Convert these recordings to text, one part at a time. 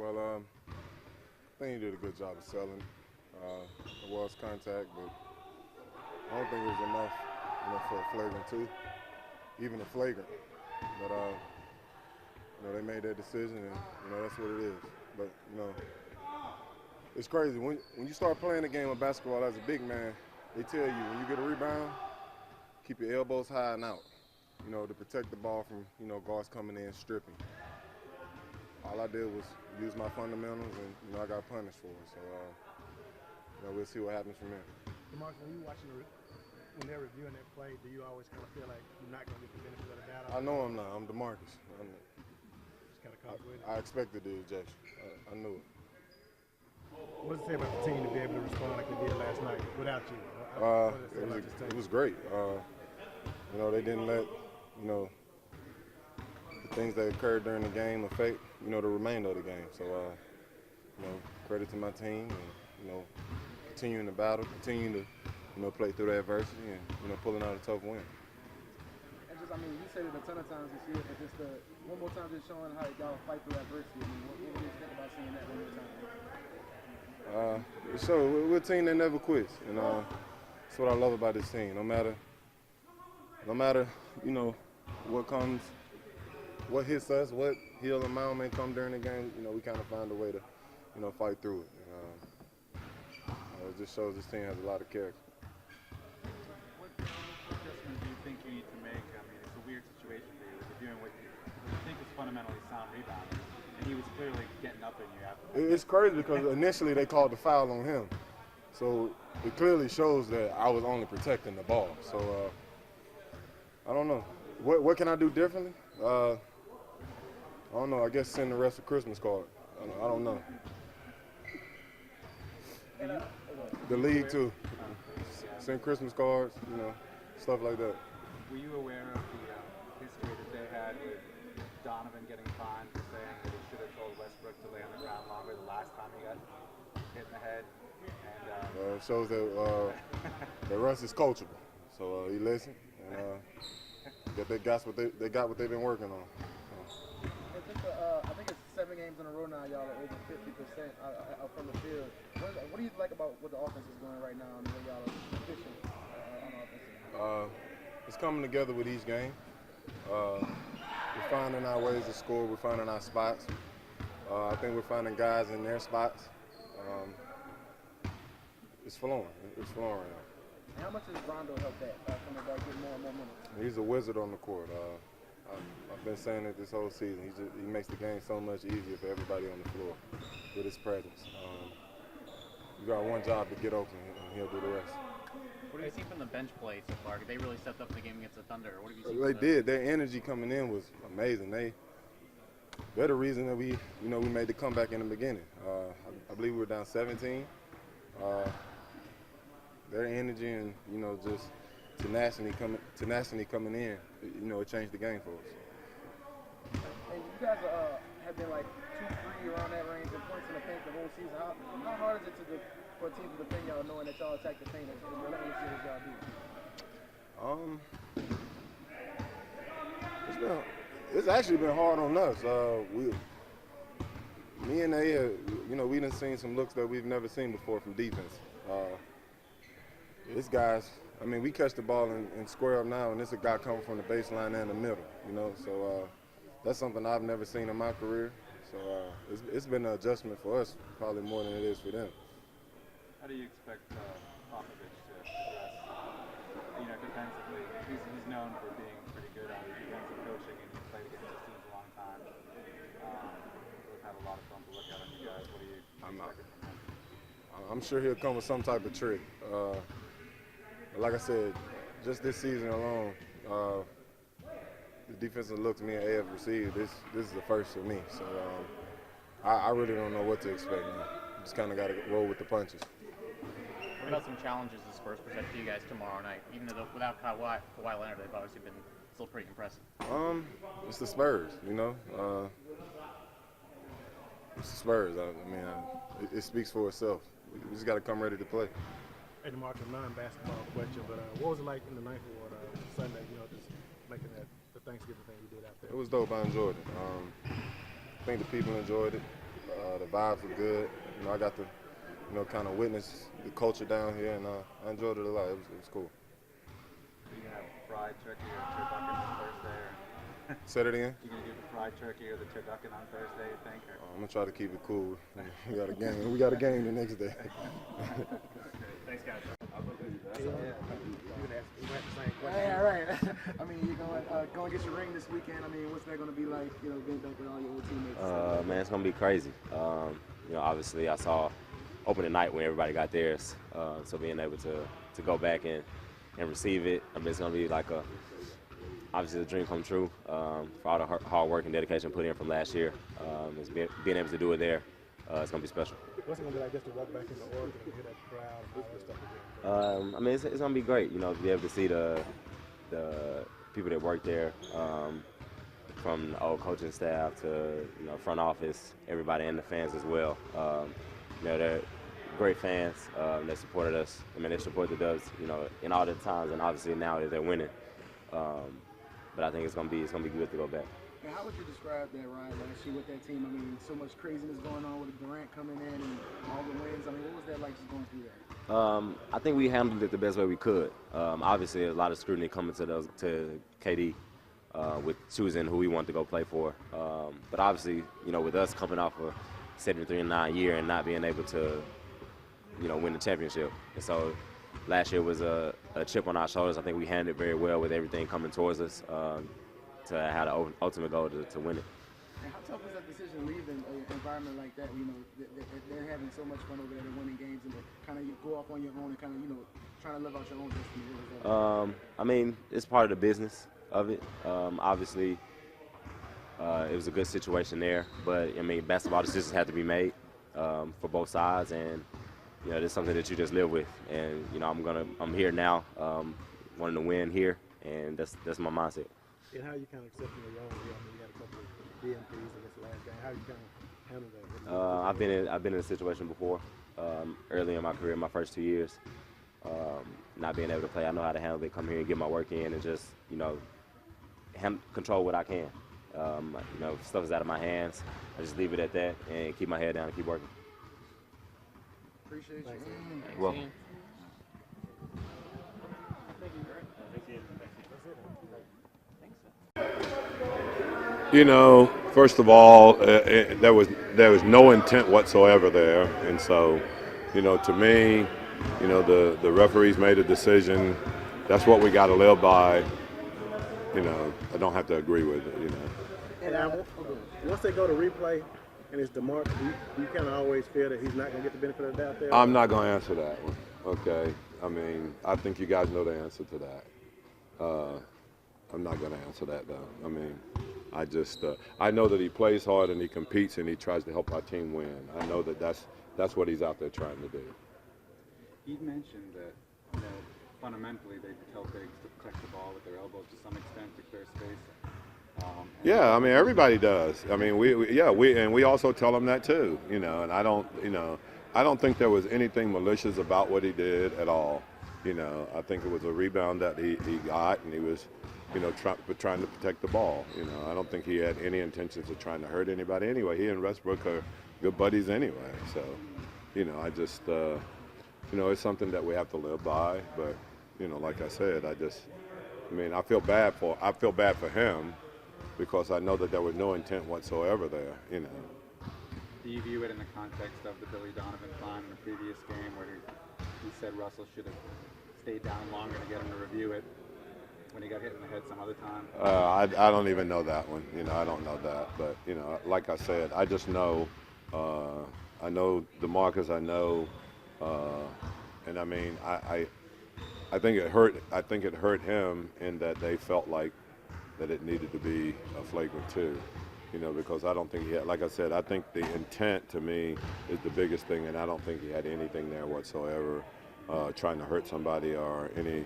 Well, I think he did a good job of selling. It was contact, but I don't think it was enough, for a flagrant two, even a flagrant. But they made their decision, and that's what it is. But it's crazy when you start playing a game of basketball as a big man. They tell you when you get a rebound, keep your elbows high and out, to protect the ball from guards coming in stripping. All I did was use my fundamentals, and I got punished for it. So we'll see what happens from there. DeMarcus, when you watching when they're reviewing that play, do you always kind of feel like you're not going to get the benefit of the doubt? I know I'm not. I'm DeMarcus. Just kind of caught with it. I expected the ejection. I knew it. What does it say about the team to be able to respond like they did last night without you? It was great. They didn't let the things that occurred during the game affect the remainder of the game. So credit to my team, and continuing the battle, continuing to play through the adversity, and pulling out a tough win. And just, you said it a ton of times this year, but just one more time, just showing how y'all fight through adversity. What do you think about seeing that one more time? So we're a team that never quits, and that's what I love about this team. No matter what comes, what hits us, what hill and mound may come during the game, we kind of find a way to fight through it. It just shows this team has a lot of character. What adjustment do you think you need to make? It's a weird situation for you. You're doing what you think is fundamentally sound rebounding, and he was clearly getting up in you after. It's crazy because initially they called the foul on him, so it clearly shows that I was only protecting the ball. So I don't know. What can I do differently? I don't know. I guess send the rest a Christmas card. I don't know. The league too. Send Christmas cards, stuff like that. Were you aware of the history that they had with Donovan getting fined for saying that he should have told Westbrook to lay on the ground longer the last time he got hit in the head? And it shows that Russ is coachable. So he listened, and that they got what they've been working on. I think it's 7 games in a row now. Y'all are over 50% out from the field. What do you like about what the offense is doing right now and the way y'all are efficient on offense? It's coming together with each game. We're finding our ways to score. We're finding our spots. I think we're finding guys in their spots. It's flowing. It's flowing right now. And how much does Rondo help that coming back, getting more and more minutes? He's a wizard on the court. I've been saying it this whole season. He makes the game so much easier for everybody on the floor with his presence. You got one job to get open, and he'll do the rest. What have you seen from the bench play so far? They really stepped up the game against the Thunder. What have you seen? They did. Their energy coming in was amazing. They're the reason that we made the comeback in the beginning. I believe we were down 17. Their energy and just tenacity coming in, it changed the game for us. And you guys have been like 2-3 around that range in points in the paint the whole season. How hard is it for a team to defend y'all knowing that y'all attack the paint as relentlessly as y'all do? It's actually been hard on us. Me and they, we done seen some looks that we've never seen before from defense. This guys, we catch the ball and square up now, and this is a guy coming from the baseline and the middle, So that's something I've never seen in my career. So it's been an adjustment for us, probably more than it is for them. How do you expect Popovich to address, defensively? He's known for being pretty good on defensive coaching, and he's played against his teams a long time. We've had a lot of fun to look at on you guys. What do you expect from him? I'm sure he'll come with some type of trick. Like I said, just this season alone, the defensive looks me and AF received. This is the first for me, so I really don't know what to expect now. Just kind of got to roll with the punches. What about some challenges the Spurs present to you guys tomorrow night? Even though without Kawhi Leonard, they've obviously been still pretty impressive. It's the Spurs, It's the Spurs. It speaks for itself. We just got to come ready to play. Hey, DeMarcus, non-basketball question, but what was it like in the ninth ward Sunday? Just making the Thanksgiving thing you did out there. It was dope. I enjoyed it. I think the people enjoyed it. The vibes were good. You know, I got to, you know, kind of witness the culture down here, and I enjoyed it a lot. It was cool. Are you gonna have fried turkey or turducken on Thursday? Or Say that again. you gonna do the fried turkey or the turducken on Thursday? You think? Or? I'm gonna try to keep it cool. We got a game. We got a game the next day. Thanks, guys. Yeah, right. I mean, you're going to get your ring this weekend. I mean, what's that going to be like, you know, being back with all your old teammates? Man, it's gonna be crazy. You know, obviously I saw opening night when everybody got theirs, so being able to go back and receive it, I mean, it's gonna be like obviously the dream come true for all the hard work and dedication put in from last year. It's being able to do it there, it's gonna be special. What's it going to be like just to walk back into Oregon and hear that crowd and all that stuff again? I mean, it's gonna be great, you know, to be able to see the people that work there, from the old coaching staff to, you know, front office, everybody, and the fans as well. You know, they're great fans. They supported us. I mean, they supported us, you know, in all the times, and obviously now that they're winning. But I think it's gonna be good to go back. And how would you describe that ride last year with that team? I mean, so much craziness going on with Durant coming in and all the wins. I mean, what was that like just going through that? I think we handled it the best way we could. Obviously, a lot of scrutiny coming to KD with choosing who we want to go play for. But obviously, you know, with us coming off a 73-9 year and not being able to, you know, win the championship. And so last year was a chip on our shoulders. I think we handled it very well with everything coming towards us to have the ultimate goal to win it. And how tough was that decision leaving an environment like that? You know, they're having so much fun over there, they're winning games, and to kind of go off on your own and kind of, you know, trying to live out your own destiny. What was that? I mean, it's part of the business of it. Obviously, it was a good situation there, but I mean, basketball decisions have to be made for both sides, and you know, it's something that you just live with. And you know, I'm here now, wanting to win here, and that's my mindset. And how you kind of accepting your role here? I mean, you had a couple of DMPs in this last game. How you kind of handle that? I've been in a situation before, early in my career, my first 2 years, not being able to play. I know how to handle it. Come here and get my work in, and just, you know, control what I can. You know, if stuff is out of my hands, I just leave it at that and keep my head down and keep working. Appreciate you. Thanks. Welcome. You know, first of all, there was no intent whatsoever there, and so, you know, to me, you know, the referees made a decision. That's what we got to live by. You know, I don't have to agree with it. You know. And once they go to replay and it's DeMarcus, you kind of always feel that he's not going to get the benefit of the doubt there? I'm not going to answer that one. Okay. I mean, I think you guys know the answer to that. I'm not going to answer that though. I mean, I just I know that he plays hard and he competes and he tries to help our team win. I know that that's what he's out there trying to do. You mentioned that, you know, fundamentally they tell bigs to protect the ball with their elbows to some extent to clear space. Yeah, I mean everybody does. I mean we also tell them that too. You know, and I don't think there was anything malicious about what he did at all. You know, I think it was a rebound that he got, and he was, you know, trying to protect the ball. You know, I don't think he had any intentions of trying to hurt anybody anyway. He and Westbrook are good buddies anyway. So, you know, I just, you know, it's something that we have to live by. But, you know, like I said, I mean, I feel bad for him because I know that there was no intent whatsoever there. You know. Do you view it in the context of the Billy Donovan fine in the previous game where he said Russell should have stayed down longer to get him to review it when he got hit in the head some other time? I don't even know that one. You know, I don't know that. But, you know, like I said, I just know, I know DeMarcus, I know, and I mean, I think it hurt him in that they felt like that it needed to be a flagrant 2. You know, because I don't think he had, like I said, I think the intent to me is the biggest thing, and I don't think he had anything there whatsoever, trying to hurt somebody or any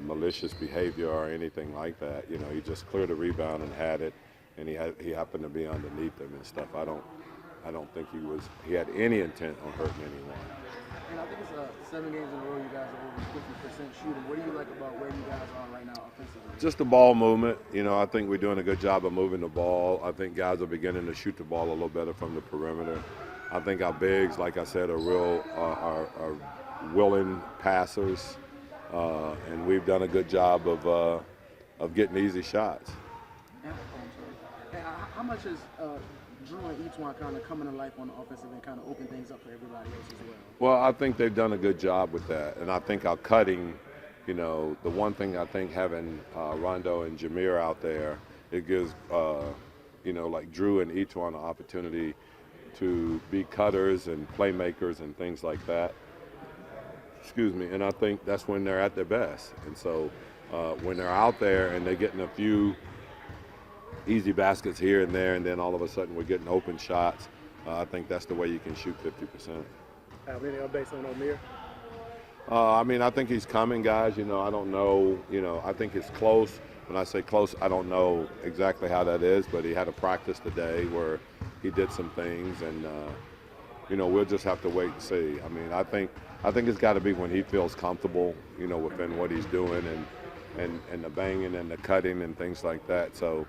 malicious behavior or anything like that. You know, he just cleared a rebound and had it, and he happened to be underneath him and stuff. I I don't think he had any intent on hurting anyone. And I think it's 7 games in a row you guys are over 50% shooting. What do you like about where you guys are right now offensively? Just the ball movement. I think we're doing a good job of moving the ball. I think guys are beginning to shoot the ball a little better from the perimeter. I think our bigs, like I said, are willing passers, and we've done a good job of getting easy shots. And how much is Drew and each one kind of coming to life on the offensive and kind of open things up for everybody else as well? Well, I think they've done a good job with that, and I think our cutting, the one thing I think having Rondo and Jameer out there, it gives, like Drew and each one an opportunity to be cutters and playmakers and things like that. Excuse me, and I think that's when they're at their best. And so when they're out there and they're getting a few easy baskets here and there, and then all of a sudden we're getting open shots, I think that's the way you can shoot 50%. Have any updates on Omer? I think he's coming, guys. I don't know. I think it's close. When I say close, I don't know exactly how that is, but he had a practice today where he did some things, and we'll just have to wait and see. I think it's got to be when he feels comfortable, within what he's doing and the banging and the cutting and things like that. So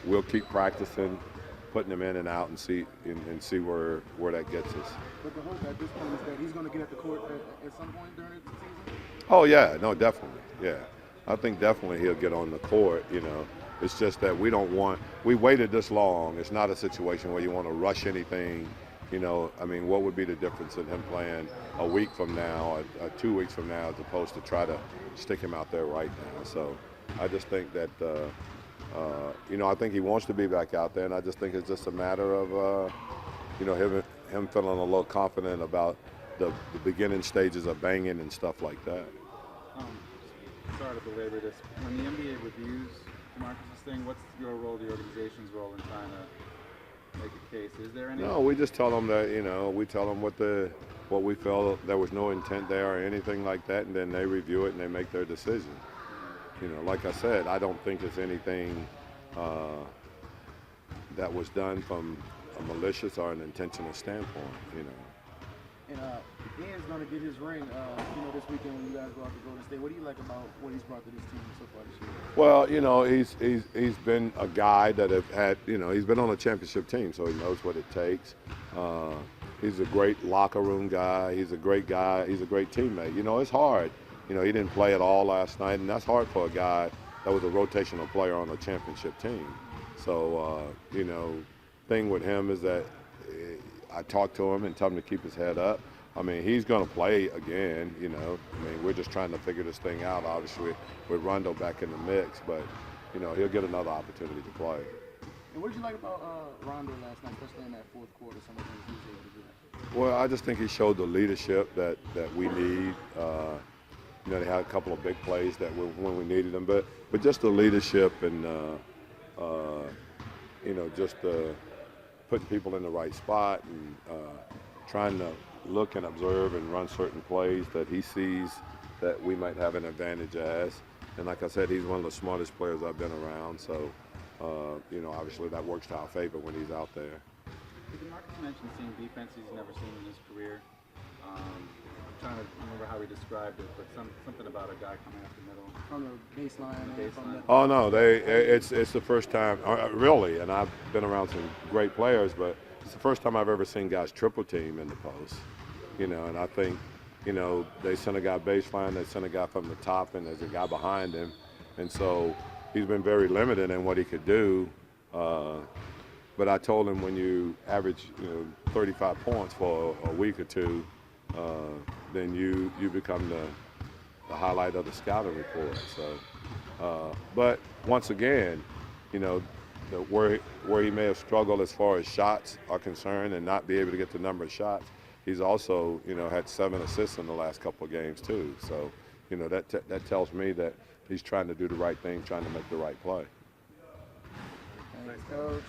we'll keep practicing, putting him in and out, and see where that gets us. But the hope at this point is that he's going to get at the court at some point during the season? Oh, yeah. No, definitely. Yeah. I think definitely he'll get on the court, It's just that we waited this long. It's not a situation where you want to rush anything, what would be the difference in him playing a week from now, 2 weeks from now, as opposed to try to stick him out there right now. So I just think that, I think he wants to be back out there, and I just think it's just a matter of, him feeling a little confident about the beginning stages of banging and stuff like that. Sorry to belabor this. When the NBA reviews DeMarcus' thing, what's your role, the organization's role in trying to make a case? Is there any? No, we just tell them that, we tell them what we felt there was no intent there or anything like that, and then they review it and they make their decision. Like I said, I don't think it's anything that was done from a malicious or an intentional standpoint, And Ian's going to get his ring, this weekend when you guys go out to Golden State. What do you like about what he's brought to this team so far this year? Well, he's been a guy that have had, he's been on a championship team, so he knows what it takes. He's a great locker room guy. He's a great guy. He's a great teammate. It's hard. He didn't play at all last night, and that's hard for a guy that was a rotational player on a championship team. So, thing with him is that I talked to him and tell him to keep his head up. He's going to play again, we're just trying to figure this thing out, obviously, with Rondo back in the mix, but, he'll get another opportunity to play. And what did you like about Rondo last night, especially in that fourth quarter, some of the things he was able to do? Well, I just think he showed the leadership that we need. They had a couple of big plays that were when we needed them, but just the leadership and, just putting people in the right spot and trying to look and observe and run certain plays that he sees that we might have an advantage as. And like I said, he's one of the smartest players I've been around, so, obviously that works to our favor when he's out there. DeMarcus mentioned seeing defense he's never seen in his career. I'm trying to remember how he described it, but something about a guy coming up the middle. From the baseline. Oh, no, it's the first time, really, and I've been around some great players, but it's the first time I've ever seen guys triple team in the post, and I think, they sent a guy baseline, they sent a guy from the top, and there's a guy behind him, and so he's been very limited in what he could do, but I told him when you average, 35 points for a week or two, then you become the highlight of the scouting report. So, but once again, where he may have struggled as far as shots are concerned and not be able to get the number of shots, he's also, had 7 assists in the last couple of games too. So, that tells me that he's trying to do the right thing, trying to make the right play. Thanks, Coach.